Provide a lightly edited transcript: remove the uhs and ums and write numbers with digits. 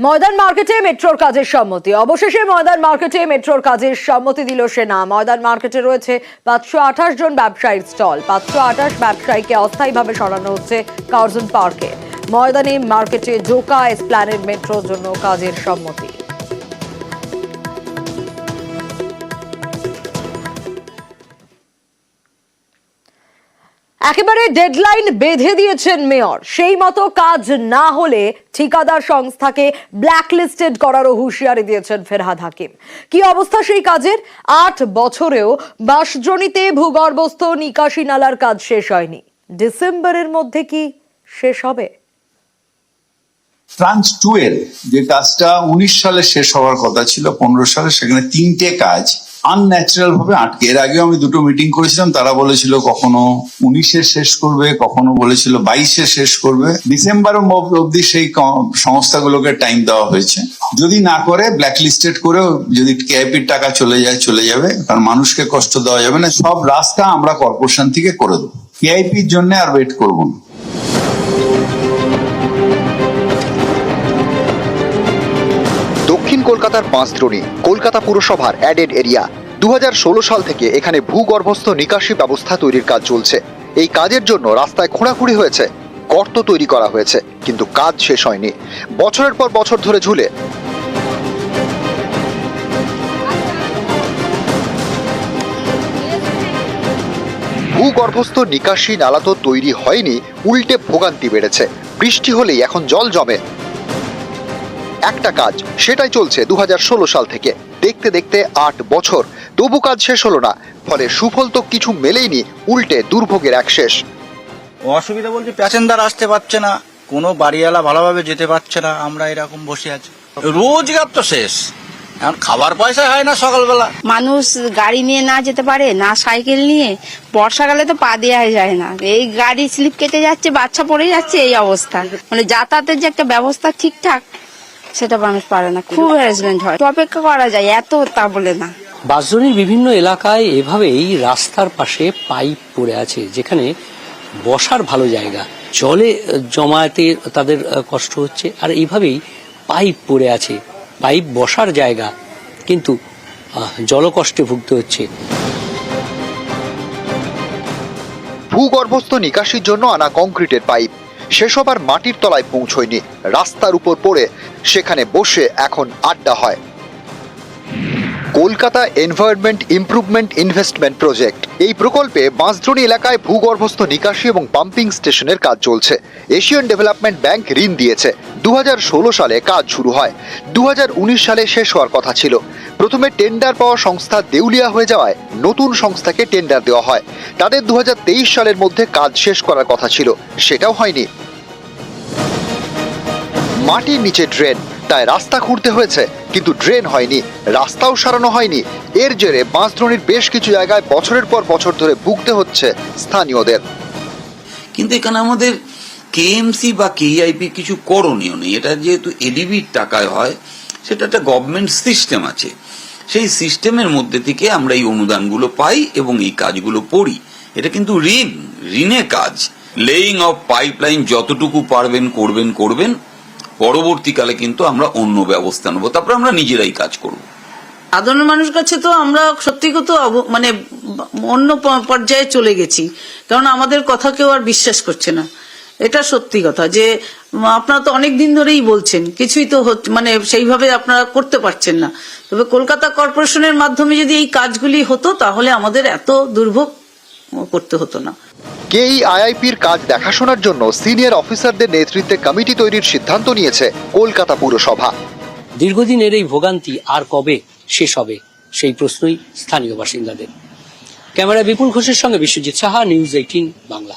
ময়দান মার্কেটে মেট্রোর কাজের সম্মতি। অবশেষে ময়দান মার্কেটে মেট্রোর কাজের সম্মতি দিল সেনা। ময়দান মার্কেটে রয়েছে 528 জন ব্যবসায়ীর স্টল। 528 ব্যবসায়ীকে অস্থায়ীভাবে সরানো হচ্ছে কার্জন পার্কে। ময়দানে মার্কেটে জোকা এসপ্ল্যানেড মেট্রোর জন্য কাজের সম্মতি। একেবারে ডেডলাইন বেঁধে দিয়েছেন মেয়র। সেই মতো কাজ না হলে ঠিকাদার সংস্থাকে ব্ল্যাকলিস্টেড করারও হুঁশিয়ারি দিয়েছেন ফেরহাদ হাকিম। কি অবস্থা সেই কাজের? 8 বছরেও বাঁশদ্রোণীতে ভূগর্ভস্থ নিকাশি নালার কাজ শেষ হয়নি। ডিসেম্বরের মধ্যে কি শেষ হবে? ট্রান্স 2 এর যে কাজটা 19 সালে শেষ হওয়ার কথা ছিল, 15 সালে, সেখানে 3টে কাজ আনন্যাচারাল ভাবে আটকে। এর আগেও আমি 2টো মিটিং করেছিলাম, তারা বলেছিল কখনো 19-এ শেষ করবে, কখনো বলেছিল 22-এ শেষ করবে। ডিসেম্বর অব্দি সেই সংস্থাগুলোকে টাইম দেওয়া হয়েছে। যদি না করে ব্ল্যাকলিস্টেড করে, যদি কেআইপির টাকা চলে যাবে, কারণ মানুষকে কষ্ট দেওয়া যাবে না। সব রাস্তা আমরা কর্পোরেশন থেকে করে দেবো, কেআইপির জন্য আর ওয়েট করবো না। দক্ষিণ কলকাতার বাঁশদ্রোণী কলকাতা পুরসভার অ্যাডেড এরিয়া। 2016 সাল থেকে এখানে ভূগর্ভস্থ নিকাশি ব্যবস্থা তৈরির কাজ চলছে। এই কাজের জন্য রাস্তায় খোঁড়াখুঁড়ি হয়েছে, গর্ত তৈরি করা হয়েছে, কিন্তু কাজ শেষ হয়নি। বছরের পর বছর ধরে ঝুলে। ভূগর্ভস্থ নিকাশি নালা তো তৈরি হয়নি, উল্টে ভোগান্তি বেড়েছে। বৃষ্টি হলেই এখন জল জমে। একটা কাজ, সেটাই চলছে 2016 সাল থেকে। দেখতে দেখতে 8 বছর, তবু কাজ শেষ হলো না। ফলে সুফল তো কিছু মেলেইনি, উল্টে দুর্ভোগের এক শেষ। অসুবিধা বলতে প্যাসেঞ্জার আসতে পারছে না, কোনো বাড়িওয়ালা ভালোভাবে যেতে পারছে না, আমরা এরকম বসে আছি। রোজগার তো শেষ, এখন খাবার পয়সা হয় না সকালবেলা। মানুষ গাড়ি নিয়ে না যেতে পারে, না সাইকেল নিয়ে। বর্ষাকালে তো পা দেওয়া যায় না, এই গাড়ি স্লিপ কেটে যাচ্ছে, বাচ্চা পড়ে যাচ্ছে, এই অবস্থা। মানে যাতায়াতের যে একটা ব্যবস্থা ঠিকঠাক, সেটা মানুষ পারে না, খুব হ্যারাসমেন্ট হয়। অপেক্ষা করা যায়, এত তা বলে না। বাঁশদ্রোণীর বিভিন্ন এলাকায় এভাবেই রাস্তার পাশে পাইপ পড়ে আছে, যেখানে বসার ভালো জায়গা, জলে জমাতে তাদের কষ্ট হচ্ছে। আর এইভাবেই পাইপ পড়ে আছে, পাইপ বসার জায়গা, কিন্তু জলকষ্টে ভুগতে হচ্ছে। ভূগর্ভস্থ নিকাশির জন্য আনা কংক্রিটের পাইপ সেসব আর মাটির তলায় পৌঁছয়নি, রাস্তার উপর পড়ে সেখানে বসে এখন আড্ডা হয়। Kolkata environment improvement investment project, এই প্রকল্পে বাঁশদ্রোণী এলাকায় ভূগর্ভস্থ নিকাশি এবং পাম্পিং স্টেশনের কাজ চলছে। এশিয়ান ডেভেলপমেন্ট ব্যাংক ঋণ দিয়েছে। 2016 সালে কাজ শুরু হয়, 2019 সালে শেষ হওয়ার কথা ছিল। প্রথমে টেন্ডার পাওয়া সংস্থা দেউলিয়া হয়ে যাওয়ায় নতুন সংস্থাকে টেন্ডার দেওয়া হয়। তাদের 2023 সালের মধ্যে কাজ শেষ করার কথা ছিল, সেটাও হয়নি। মাটির নিচে ড্রেন, তাই রাস্তা খুঁড়তে হয়েছে, কিন্তু ড্রেন হয়নি, রাস্তাও সারানো হয়নি। এর জেরে বাঁশদ্রোণীর বেশ কিছু জায়গায় বছরের পর বছর ধরে ভুগতে হচ্ছে স্থানীয়দের। কিন্তু এখানে আমাদের কেএমসি বা কেআইপি কিছু করণীয় নেই। এটা যেহেতু এডিবির টাকায় হয়, সেটা একটা গভর্নমেন্ট সিস্টেম আছে, সেই সিস্টেমের মধ্যে থেকে আমরা এই অনুদানগুলো পাই এবং এই কাজগুলো পড়ি। এটা কিন্তু ঋণে কাজ। লেইং অফ পাইপলাইন যতটুকু পারবেন করবেন, পরবর্তীকালে কিন্তু আমরা অন্য ব্যবস্থা নেবো, তারপর আমরা নিজেরাই কাজ করব। সাধারণ মানুষের কাছে তো আমরা সত্যি তো মানে অন্য পর্যায়ে চলে গেছি, কারণ আমাদের কথা কেউ আর বিশ্বাস করছে না। এটা সত্যি কথা যে আপনারা তো অনেক দিন ধরেই বলছেন, কিছুই তো মানে সেইভাবে আপনারা করতে পারছেন না। তবে কলকাতা কর্পোরেশনের মাধ্যমে যদি এই কাজগুলি হতো, তাহলে আমাদের এত দুর্ভোগ করতে হতো না। কেইআইপির কাজ দেখাশোনার জন্য সিনিয়র অফিসারদের নেতৃত্বে কমিটি তৈরির সিদ্ধান্ত নিয়েছে কলকাতা পুরসভা। দীর্ঘদিনের এই ভোগান্তি আর কবে শেষ হবে, সেই প্রশ্নই স্থানীয় বাসিন্দাদের। ক্যামেরায় বিপুল ঘোষের সঙ্গে বিশ্বজিৎ সাহা, নিউজ 18 বাংলা।